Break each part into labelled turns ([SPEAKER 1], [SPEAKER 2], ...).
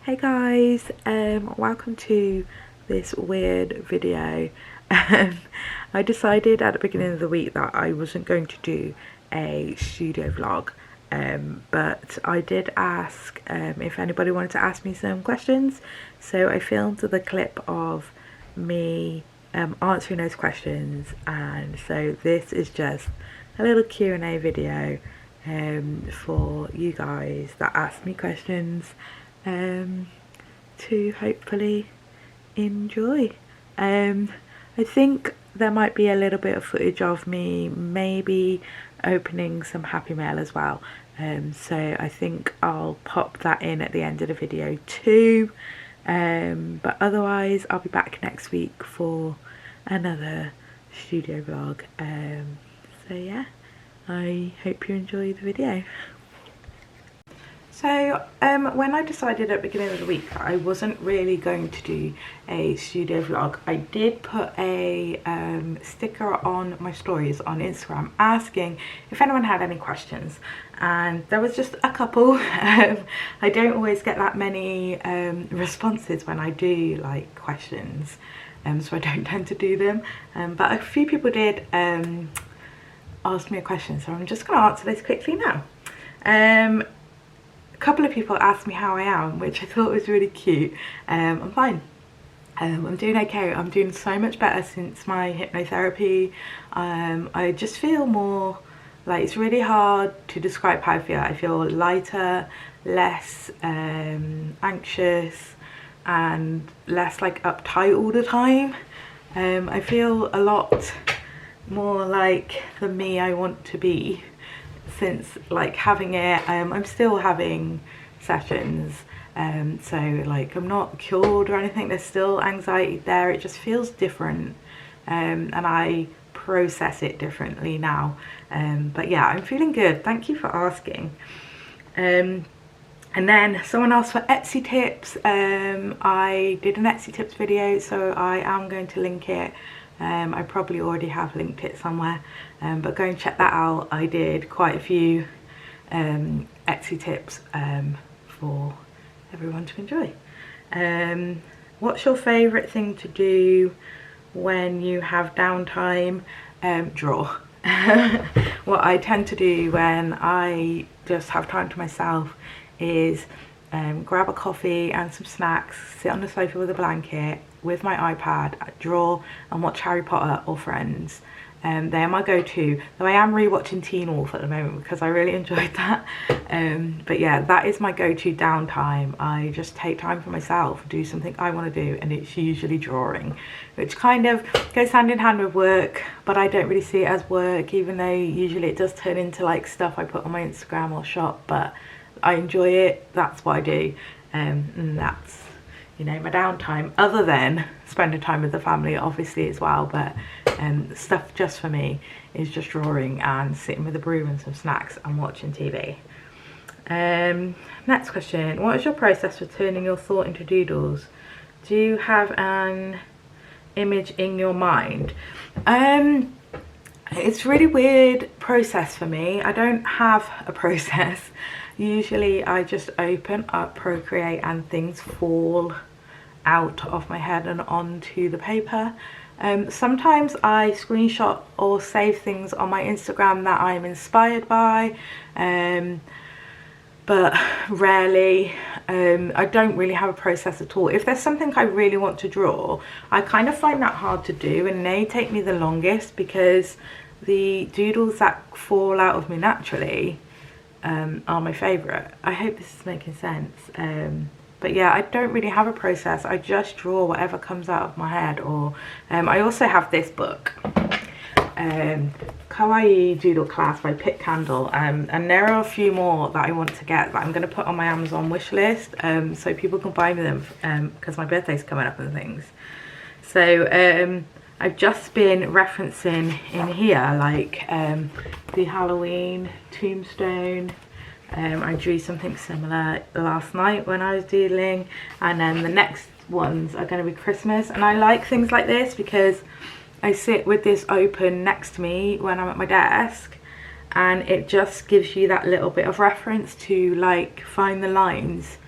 [SPEAKER 1] Hey guys, welcome to this weird video. I decided at the beginning of the week that I wasn't going to do a studio vlog, but I did ask if anybody wanted to ask me some questions, so I filmed the clip of me answering those questions, and so this is just a little Q&A video for you guys that asked me questions to hopefully enjoy. I think there might be a little bit of footage of me maybe opening some Happy Mail as well, so I think I'll pop that in at the end of the video too, but otherwise I'll be back next week for another studio vlog. So yeah, I hope you enjoy the video. So when I decided at the beginning of the week that I wasn't really going to do a studio vlog, I did put a sticker on my stories on Instagram asking if anyone had any questions, and there was just a couple. I don't always get that many responses when I do like questions, so I don't tend to do them, but a few people did ask me a question, so I'm just going to answer this quickly now. A couple of people asked me how I am, which I thought was really cute. I'm fine. I'm doing okay. I'm doing so much better since my hypnotherapy. I just feel more like, it's really hard to describe how I feel. I feel lighter, less anxious, and less like uptight all the time. I feel a lot more like the me I want to be since like having it. I'm still having sessions, so like I'm not cured or anything. There's still anxiety there. It just feels different, and I process it differently now, but yeah, I'm feeling good. Thank you for asking. And then someone asked for Etsy tips. I did an Etsy tips video, so I am going to link it. I probably already have linked it somewhere, but go and check that out. I did quite a few Etsy tips for everyone to enjoy. What's your favourite thing to do when you have downtime? Draw. What I tend to do when I just have time to myself is grab a coffee and some snacks, sit on the sofa with a blanket with my iPad, draw and watch Harry Potter or Friends. They are my go-to, though I am rewatching Teen Wolf at the moment because I really enjoyed that. But yeah, that is my go-to downtime. I just take time for myself, do something I want to do, and it's usually drawing, which kind of goes hand in hand with work, but I don't really see it as work, even though usually it does turn into like stuff I put on my Instagram or shop, but I enjoy it. That's what I do, and that's, you know, my downtime, other than spending time with the family obviously as well, but stuff just for me is just drawing and sitting with a brew and some snacks and watching TV. Next question, what is your process for turning your thought into doodles? Do you have an image in your mind? It's a really weird process for me. I don't have a process. Usually I just open up Procreate and things fall out of my head and onto the paper. Sometimes I screenshot or save things on my Instagram that I'm inspired by, but rarely. I don't really have a process at all. If there's something I really want to draw, I kind of find that hard to do, and they take me the longest because the doodles that fall out of me naturally are my favourite. I hope this is making sense. But yeah, I don't really have a process. I just draw whatever comes out of my head. Or I also have this book, Kawaii Doodle Class by Pick Candle, and there are a few more that I want to get that I'm going to put on my Amazon wish list, so people can buy me them because my birthday's coming up and things. So I've just been referencing in here like the Halloween tombstone. I drew something similar last night when I was doodling, and then the next ones are going to be Christmas. And I like things like this because I sit with this open next to me when I'm at my desk, and it just gives you that little bit of reference to like find the lines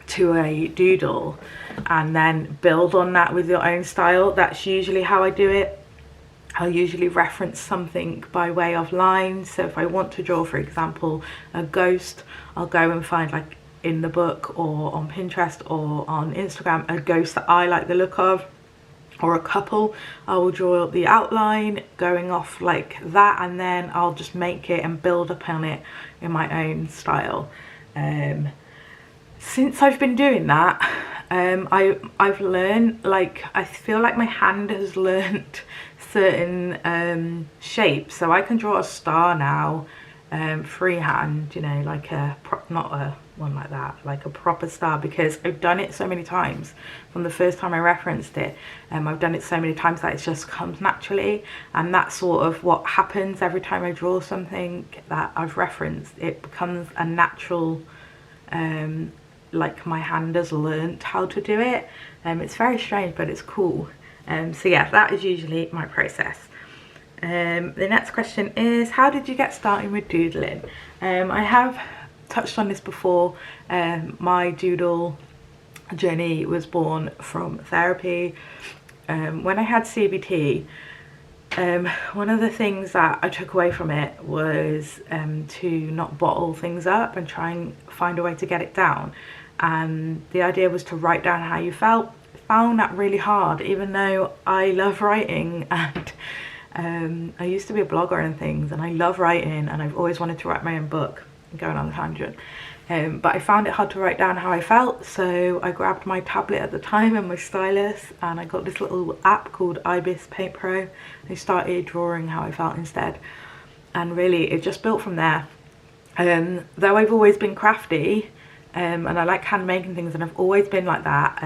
[SPEAKER 1] to a doodle and then build on that with your own style. That's usually how I do it. I'll usually reference something by way of lines. So if I want to draw, for example, a ghost, I'll go and find, like in the book or on Pinterest or on Instagram, a ghost that I like the look of, or a couple. I will draw the outline going off like that, and then I'll just make it and build upon it in my own style. Since I've been doing that, I've learned, like, I feel like my hand has learnt certain shapes, so I can draw a star now freehand, you know, like not a one like that, like a proper star, because I've done it so many times from the first time I referenced it. I've done it so many times that it just comes naturally, and that's sort of what happens every time I draw something that I've referenced. It becomes a natural, like my hand has learnt how to do it. It's very strange, but it's cool. So yeah, that is usually my process. The next question is, how did you get started with doodling? I have touched on this before. My doodle journey was born from therapy. When I had CBT, one of the things that I took away from it was to not bottle things up and try and find a way to get it down. And the idea was to write down how you felt. Found that really hard, even though I love writing, and I used to be a blogger and things, and I love writing, and I've always wanted to write my own book. I'm going on a tangent. But I found it hard to write down how I felt, so I grabbed my tablet at the time and my stylus, and I got this little app called Ibis Paint Pro. I started drawing how I felt instead, and really it just built from there. Though I've always been crafty, and I like hand making things, and I've always been like that,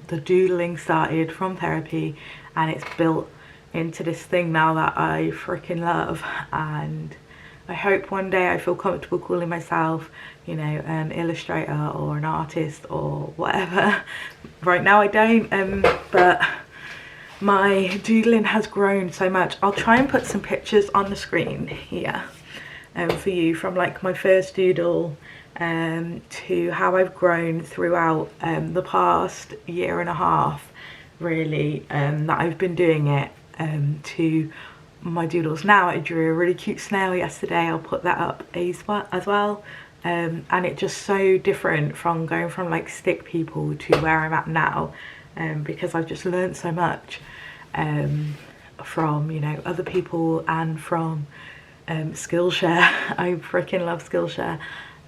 [SPEAKER 1] the doodling started from therapy, and it's built into this thing now that I freaking love. And I hope one day I feel comfortable calling myself, you know, an illustrator or an artist or whatever. Right now I don't, but my doodling has grown so much. I'll try and put some pictures on the screen here for you, from like my first doodle to how I've grown throughout the past year and a half, really, that I've been doing it, to my doodles now. I drew a really cute snail yesterday. I'll put that up as well. And it's just so different from going from like stick people to where I'm at now, because I've just learned so much from, you know, other people and from Skillshare. I freaking love Skillshare.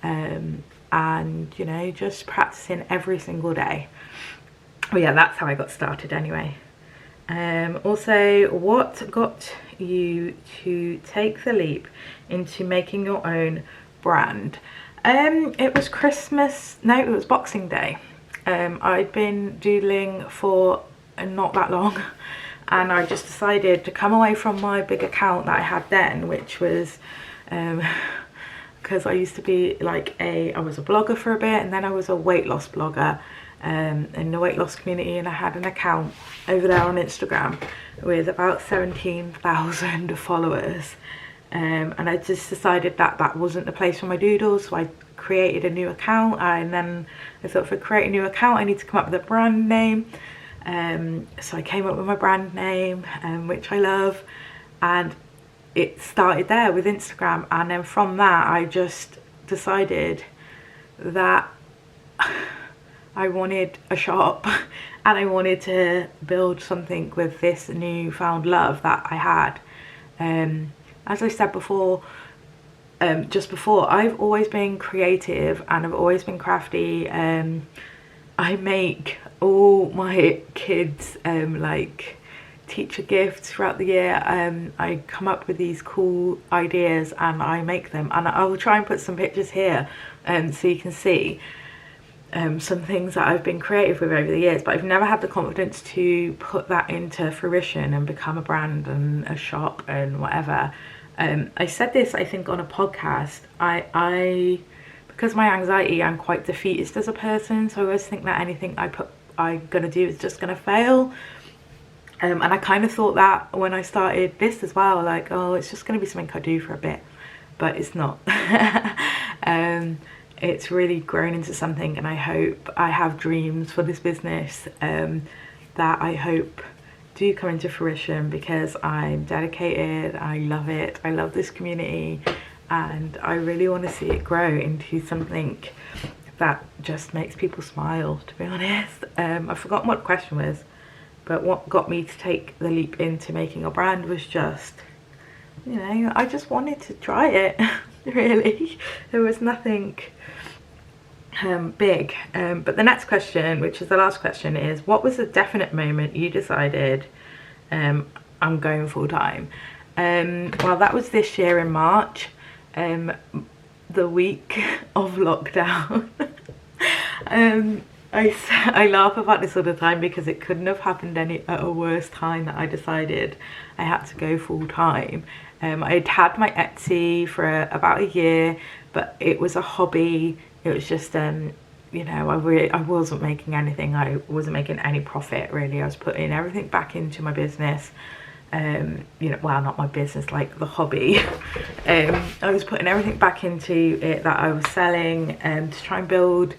[SPEAKER 1] And you know, just practicing every single day. But yeah, that's how I got started anyway. Also, what got you to take the leap into making your own brand? It was Christmas, no, it was Boxing Day. I'd been doodling for not that long, and I just decided to come away from my big account that I had then, which was because I used to be like I was a blogger for a bit, and then I was a weight loss blogger in the weight loss community, and I had an account over there on Instagram with about 17,000 followers, and I just decided that that wasn't the place for my doodles, so I created a new account. And then I thought, if I create a new account, I need to come up with a brand name. So I came up with my brand name, which I love, and it started there with Instagram. And then from that, I just decided that I wanted a shop, and I wanted to build something with this newfound love that I had. As I said before, just before, I've always been creative and I've always been crafty. I make all my kids like teacher gifts throughout the year. I come up with these cool ideas and I make them, and I will try and put some pictures here so you can see some things that I've been creative with over the years, but I've never had the confidence to put that into fruition and become a brand and a shop and whatever. I said this, I think, on a podcast. I because of my anxiety, I'm quite defeatist as a person, so I always think that anything I'm gonna do is just gonna fail. And I kind of thought that when I started this as well, like, oh, it's just gonna be something I do for a bit, but it's not. it's really grown into something, and I hope I have dreams for this business that I hope do come into fruition, because I'm dedicated, I love it, I love this community, and I really want to see it grow into something that just makes people smile, to be honest. I've forgotten what the question was, but what got me to take the leap into making a brand was just, you know, I just wanted to try it. Really, there was nothing big. But the next question, which is the last question, is what was the definite moment you decided I'm going full-time? Well, that was this year in March, the week of lockdown. I laugh about this all the time because it couldn't have happened at a worse time that I decided I had to go full-time. I'd had my Etsy for about a year, but it was a hobby. It was just you know, I wasn't making anything. I wasn't making any profit, really. I was putting everything back into my business. You know, well, not my business, like the hobby. I was putting everything back into it that I was selling to try and build.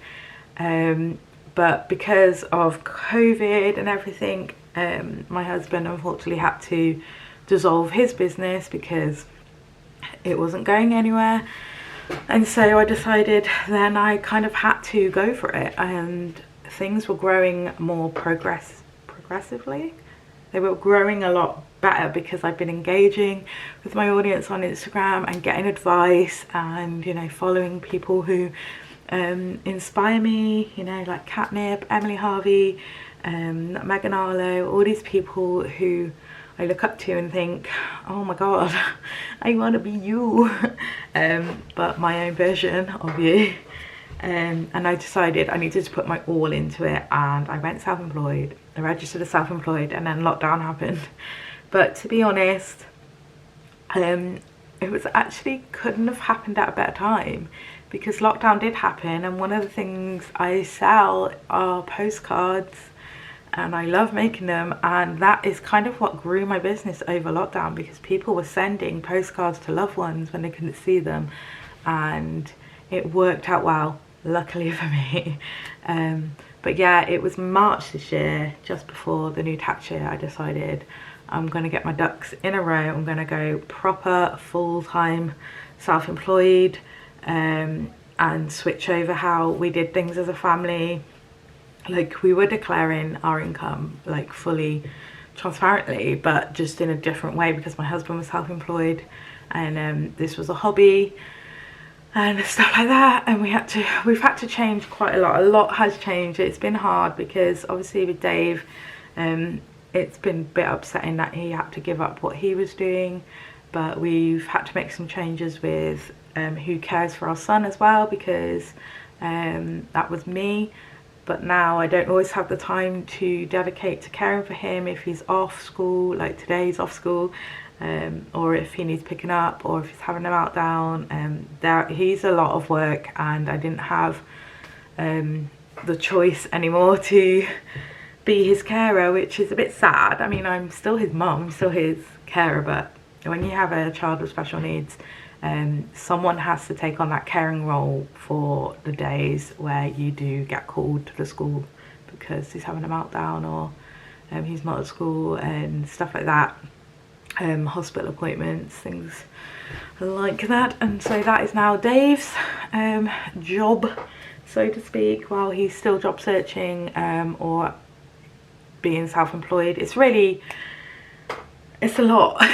[SPEAKER 1] But because of COVID and everything, my husband unfortunately had to dissolve his business because it wasn't going anywhere. And so I decided then I kind of had to go for it, and things were growing more progressively. They were growing a lot better because I've been engaging with my audience on Instagram and getting advice, and, you know, following people who inspire me, you know, like Catnip, Emily Harvey, Megan Arlo, all these people who I look up to and think, oh my god, I want to be you, but my own version of you. And I decided I needed to put my all into it, and I went self-employed. I registered as self-employed, and then lockdown happened. But to be honest, it was actually couldn't have happened at a better time, because lockdown did happen, and one of the things I sell are postcards, and I love making them, and that is kind of what grew my business over lockdown, because people were sending postcards to loved ones when they couldn't see them, and it worked out well, luckily for me. But yeah, it was March this year, just before the new tax year, I decided I'm going to get my ducks in a row. I'm going to go proper full-time self-employed, and switch over how we did things as a family. Like, we were declaring our income like fully transparently, but just in a different way, because my husband was self-employed, and this was a hobby and stuff like that. And we've had to change quite a lot has changed. It's been hard because obviously with Dave, it's been a bit upsetting that he had to give up what he was doing, but we've had to make some changes with who cares for our son as well, because that was me. But now I don't always have the time to dedicate to caring for him if he's off school, like today he's off school, or if he needs picking up, or if he's having a meltdown. He's a lot of work, and I didn't have the choice anymore to be his carer, which is a bit sad. I mean, I'm still his mum, I'm still his carer, but when you have a child with special needs, someone has to take on that caring role for the days where you do get called to the school because he's having a meltdown, or he's not at school, and stuff like that. Hospital appointments, things like that. And so that is now Dave's job, so to speak, while he's still job searching, or being self-employed. It's a lot.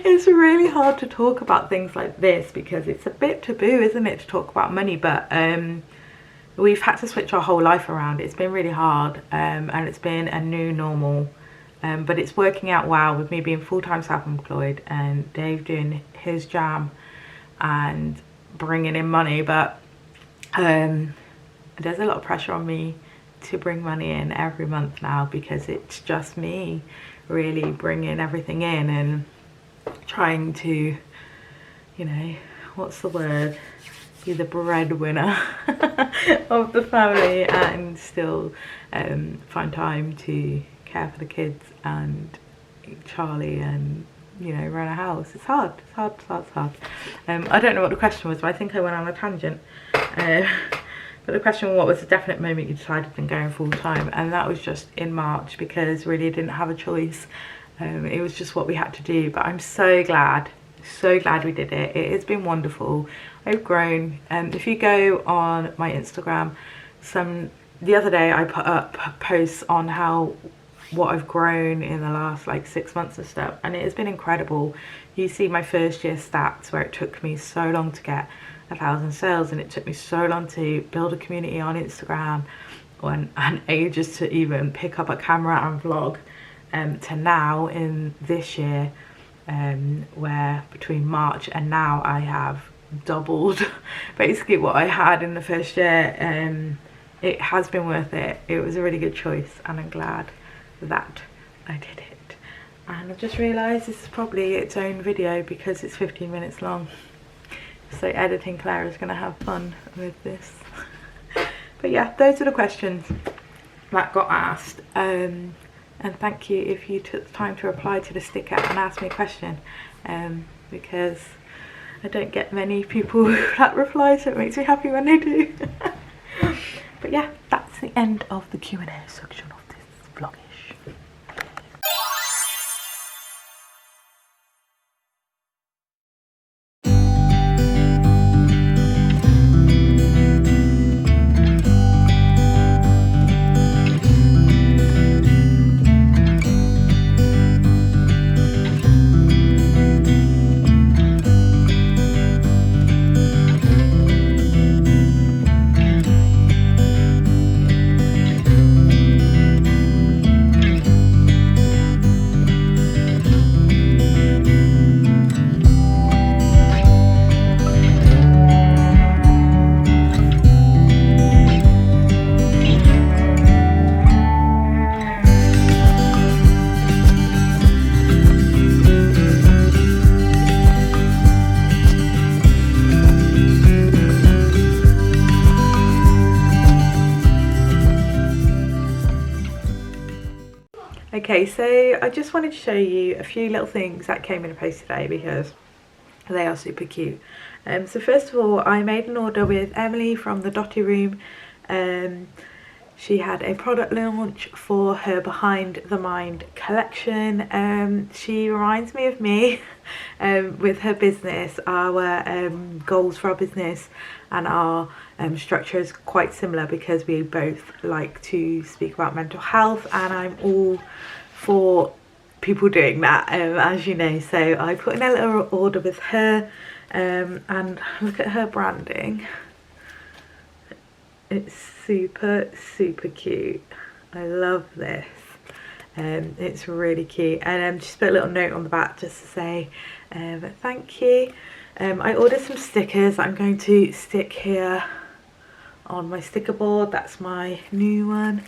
[SPEAKER 1] It's really hard to talk about things like this because it's a bit taboo, isn't it, to talk about money, but we've had to switch our whole life around. It's been really hard, and it's been a new normal, but it's working out well with me being full-time self-employed and Dave doing his jam and bringing in money. But there's a lot of pressure on me to bring money in every month now, because it's just me really bringing everything in and trying to, you know, what's the word, be the breadwinner of the family, and still find time to care for the kids and Charlie and you know, run a house. It's hard. It's hard. It's hard. It's hard. I don't know what the question was, but I think I went on a tangent. But the question was, what was the definite moment you decided on going full time? And that was just in March, because really I didn't have a choice. It was just what we had to do. But I'm so glad we did it. It has been wonderful. I've grown. If you go on my Instagram, the other day I put up posts on what I've grown in the last like 6 months and stuff, and it has been incredible. You see my first year stats, where it took me so long to get 1,000 sales, and it took me so long to build a community on Instagram, and ages to even pick up a camera and vlog, to now in this year, where between March and now I have doubled basically what I had in the first year. It has been worth it. It was a really good choice, and I'm glad that I did it. And I've just realised this is probably its own video because it's 15 minutes long. So editing Claire is going to have fun with this. But yeah, those are the questions that got asked. And thank you if you took the time to reply to the sticker and ask me a question. Because I don't get many people that reply, so it makes me happy when they do. But yeah, that's the end of the Q&A section of this vlogish. Okay, so I just wanted to show you a few little things that came in a post today because they are super cute. So first of all, I made an order with Emily from the Dotty Room. She had a product launch for her Behind the Mind collection. She reminds me of me with her business. Our goals for our business and our structure is quite similar because we both like to speak about mental health, and I'm all for people doing that, as you know. So I put in a little order with her, and look at her branding. It's super cute. I love this. It's really cute, and just put a little note on the back just to say thank you. I ordered some stickers that I'm going to stick here on my sticker board. That's my new one.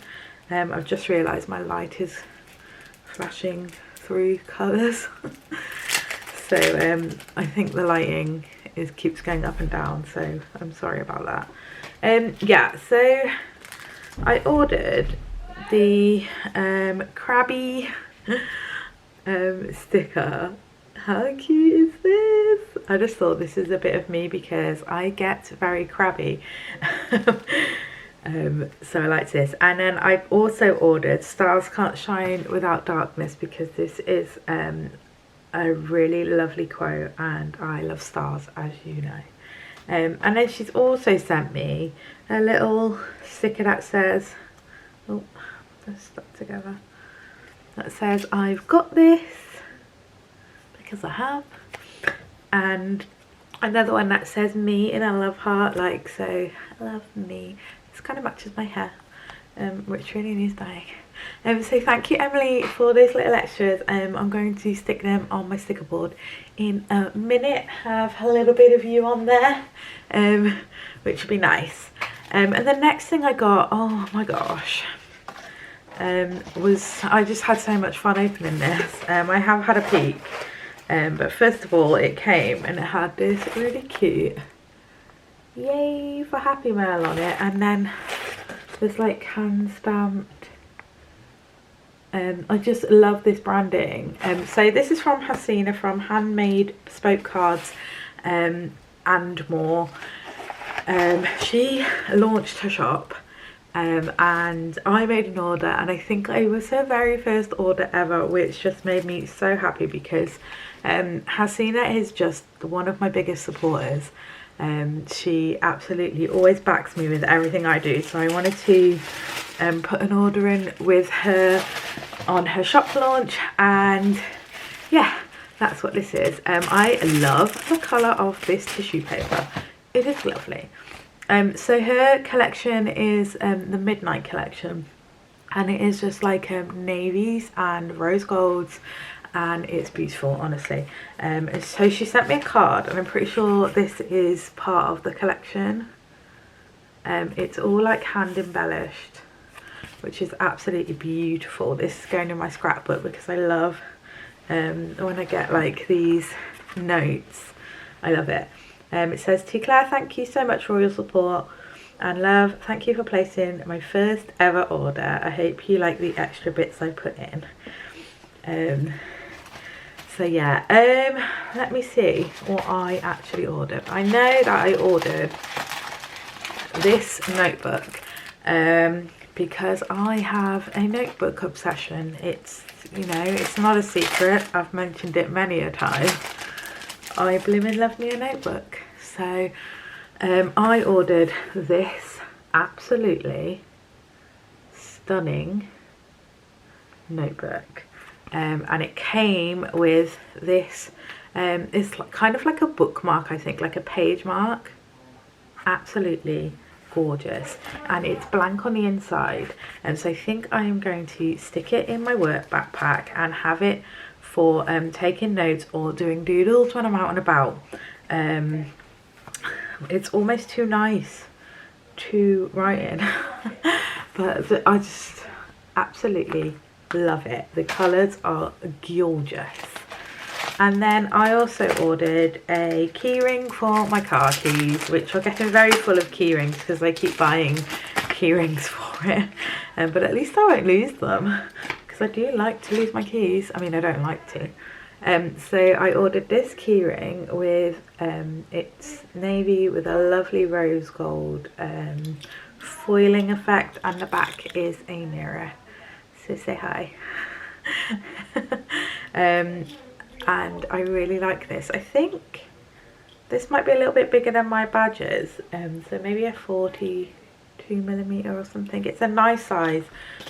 [SPEAKER 1] I've just realised my light is flashing through colours. So I think the lighting keeps going up and down, so I'm sorry about that. Yeah, so I ordered the crabby sticker. How cute is this? I just thought this is a bit of me because I get very crabby. So I liked this. And then I also ordered Stars Can't Shine Without Darkness because this is a really lovely quote, and I love stars, as you know. And then she's also sent me a little sticker that says, oh, they're stuck together, that says I've got this, because I have, and another one that says me in a love heart, like so. I love me. This kind of matches my hair, which really needs dyeing. So thank you, Emily, for those little extras. I'm going to stick them on my sticker board in a minute, have a little bit of you on there, which would be nice. And the next thing I got, oh my gosh, was, I just had so much fun opening this. I have had a peek, but first of all it came and it had this really cute yay for Happy Mail on it, and then there's like hand stamped I just love this branding. So this is from Hasina, from Handmade Bespoke Cards and More. She launched her shop and I made an order, and I think it was her very first order ever, which just made me so happy because Hasina is just one of my biggest supporters. She absolutely always backs me with everything I do, so I wanted to put an order in with her on her shop launch, and yeah, that's what this is. I love the colour of this tissue paper. It is lovely. So her collection is the Midnight collection, and it is just like navies and rose golds, and it's beautiful, honestly. So she sent me a card, and I'm pretty sure this is part of the collection. It's all like hand embellished, which is absolutely beautiful. This is going in my scrapbook because I love when I get like these notes. I love it. It says, to Claire, thank you so much for all your support and love. Thank you for placing my first ever order. I hope you like the extra bits I put in. So yeah, let me see what I actually ordered. I know that I ordered this notebook because I have a notebook obsession. It's, you know, it's not a secret. I've mentioned it many a time. I blooming love me a notebook. So I ordered this absolutely stunning notebook, and it came with this it's like, kind of like a bookmark, I think, like a page mark. Absolutely gorgeous, and it's blank on the inside, and so I think I am going to stick it in my work backpack and have it for taking notes or doing doodles when I'm out and about. It's almost too nice to write in but I just absolutely love it. The colours are gorgeous. And then I also ordered a keyring for my car keys, which are getting very full of keyrings because I keep buying keyrings for it, but at least I won't lose them because I do like to lose my keys. I mean, I don't like to. So I ordered this keyring with it's navy with a lovely rose gold foiling effect, and the back is a mirror, so say hi. And I really like this. I think this might be a little bit bigger than my badges, so maybe a 42mm or something. It's a nice size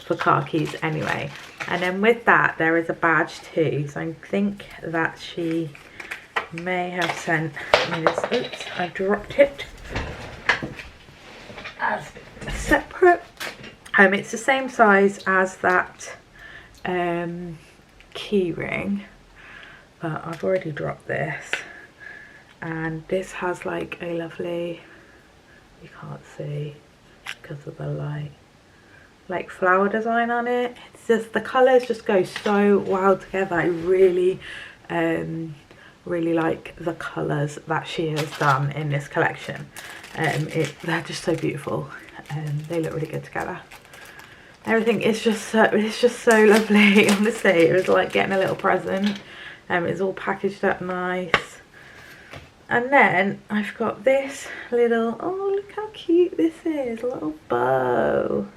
[SPEAKER 1] for car keys anyway. And then with that there is a badge too, so I think that she may have sent me this. Oops, I dropped it as separate. It's the same size as that key ring, but I've already dropped this, and this has like a lovely, you can't see because of the light, like flower design on it. It's just, the colours just go so well together. I really really like the colours that she has done in this collection. They're just so beautiful, and they look really good together. Everything is just so, it's just so lovely. Honestly, it was like getting a little present. It's all packaged up nice. And then I've got this little, oh look how cute this is, a little bow.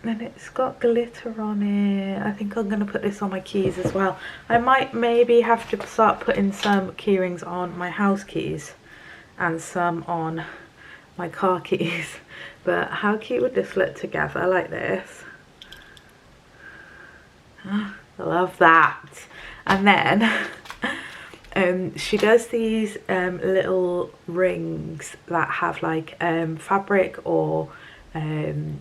[SPEAKER 1] And it's got glitter on it. I think I'm going to put this on my keys as well. I might maybe have to start putting some key rings on my house keys and some on my car keys. But how cute would this look together like this? I love that. And then she does these little rings that have like fabric or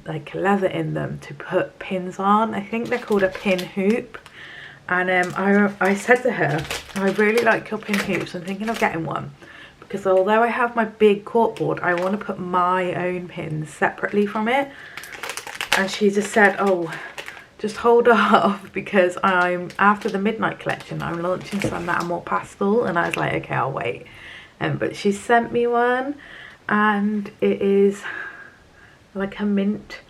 [SPEAKER 1] like leather in them to put pins on. I think they're called a pin hoop. And I said to her, I really like your pin hoops. I'm thinking of getting one, because although I have my big corkboard, I want to put my own pins separately from it. And she just said, oh, just hold off, because I'm, after the Midnight collection, I'm launching some that are more pastel. And I was like, okay, I'll wait. But she sent me one, and it is like a mint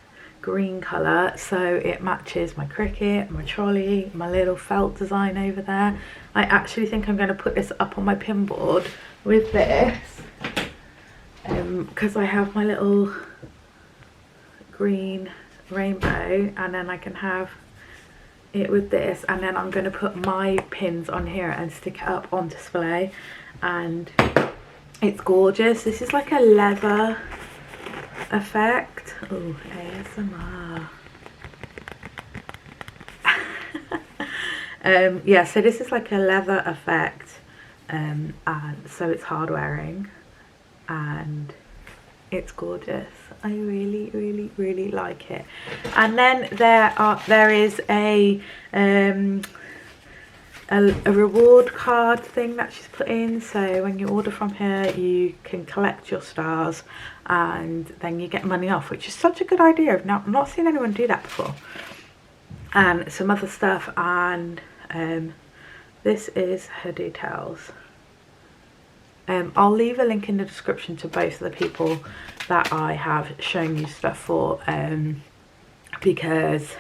[SPEAKER 1] green colour, so it matches my cricket, my trolley, my little felt design over there. I actually think I'm going to put this up on my pin board with this, because I have my little green rainbow, and then I can have it with this, and then I'm going to put my pins on here and stick it up on display, and it's gorgeous. This is like a leather effect. Oh, ASMR. Yeah, so this is like a leather effect, and so it's hard wearing and it's gorgeous. I really, really, really like it. And then there is a reward card thing that she's put in, so when you order from her you can collect your stars and then you get money off, which is such a good idea. I've not seen anyone do that before. And some other stuff, and this is her details. I'll leave a link in the description to both of the people that I have shown you stuff for, because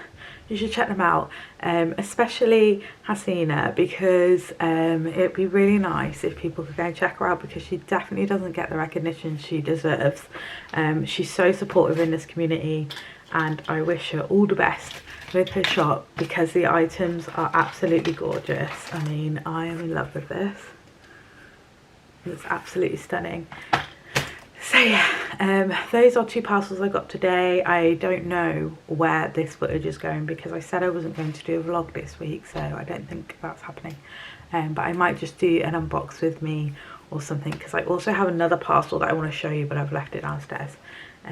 [SPEAKER 1] you should check them out, especially Hasina, because it'd be really nice if people could go and check her out, because she definitely doesn't get the recognition she deserves. She's so supportive in this community, and I wish her all the best with her shop, because the items are absolutely gorgeous. I mean, I am in love with this. It's absolutely stunning. So yeah, those are 2 parcels I got today. I don't know where this footage is going, because I said I wasn't going to do a vlog this week, so I don't think that's happening. But I might just do an unbox with me or something, because I also have another parcel that I want to show you, but I've left it downstairs. So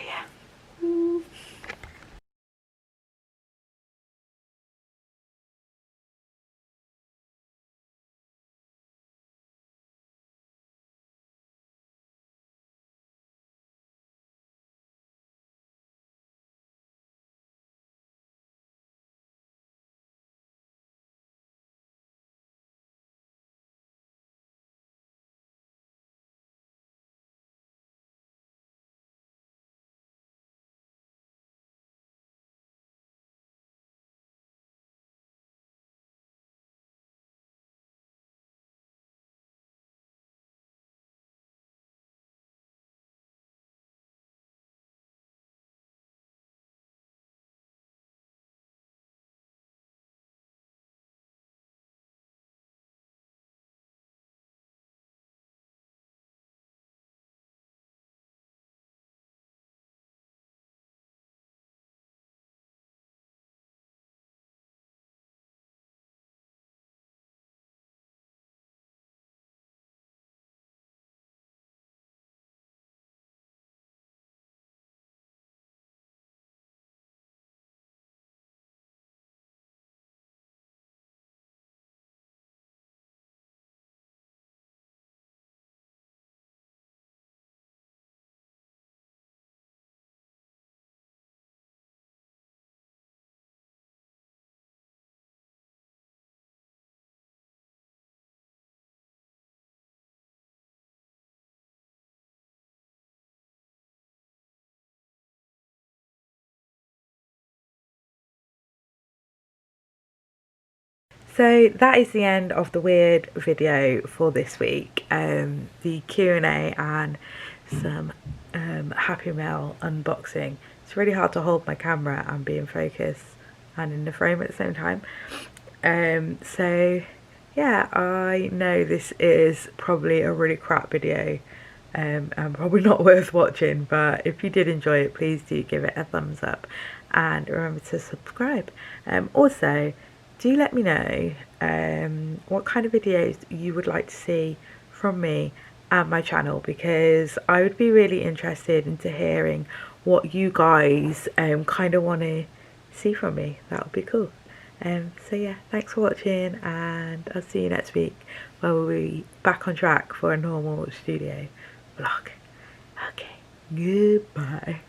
[SPEAKER 1] yeah. So that is the end of the weird video for this week. The Q&A and some Happy Mail unboxing. It's really hard to hold my camera and be in focus and in the frame at the same time. So yeah, I know this is probably a really crap video and probably not worth watching, but if you did enjoy it, please do give it a thumbs up and remember to subscribe. Also, do let me know what kind of videos you would like to see from me and my channel, because I would be really interested into hearing what you guys kind of want to see from me. That would be cool. So yeah, thanks for watching, and I'll see you next week where we'll be back on track for a normal studio vlog. Okay, goodbye.